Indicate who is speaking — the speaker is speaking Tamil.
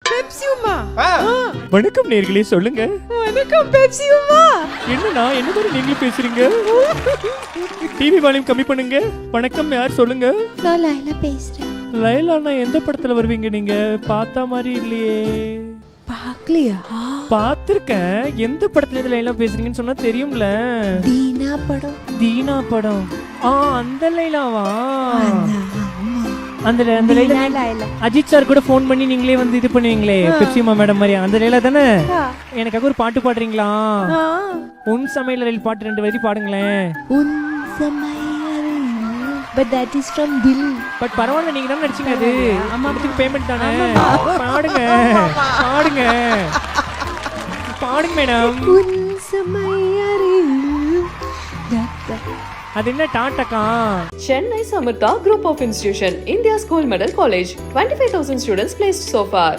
Speaker 1: பெப்சி உமா.
Speaker 2: வணக்கம் நேர்களே, சொல்லுங்க.
Speaker 1: வணக்கம் பெப்சி உமா.
Speaker 2: என்னண்ணா என்ன மாதிரி நீங்களும் பேசுறீங்க? டிவி வால்யூம் கம்மி பண்ணுங்க. வணக்கம், யார் சொல்லுங்க?
Speaker 1: நான் லைலா பேசுறேன்.
Speaker 2: லைலாண்ணா எந்த படத்துல வருவீங்க நீங்க? பார்த்தா மாதிரி இல்லையே.
Speaker 1: பாக்கலையா?
Speaker 2: பார்த்திருக்கேன். எந்த படத்துல இருந்து லைலா பேசுறீங்கன்னு சொன்னா தெரியும்ல.
Speaker 1: தீனா படம்.
Speaker 2: தீனா படம். அந்த லைலாவா?
Speaker 1: ஆமா.
Speaker 2: அந்த லைலா
Speaker 1: லைலா.
Speaker 2: அஜித் சார் கூட ஃபோன் பண்ணி நீங்களே வந்து இது பண்ணுவீங்களே, பெப்சிமா மேடம் மாதிரி அந்த லைலா தானே? எனக்காக ஒரு பாட்டு பாடுறீங்களா? உன் சமையல் ரயில் பாட்டு 2 வரி பாடுங்களேன்.
Speaker 1: உன் சமையல். But that is from Dil.
Speaker 2: But பரவாயில்ல, நீங்க தான் நடிச்சீங்க. அது அதுக்கு பேமெண்ட் தானே. பாடுங்க பாடுங்க பாடுங்க மேடம்.
Speaker 1: உன் சமையல்.
Speaker 2: அது என்ன டாட்டக்கா?
Speaker 3: Chennai Samartha Group of Institution, India Gold Medal College, 25,000 students placed so far.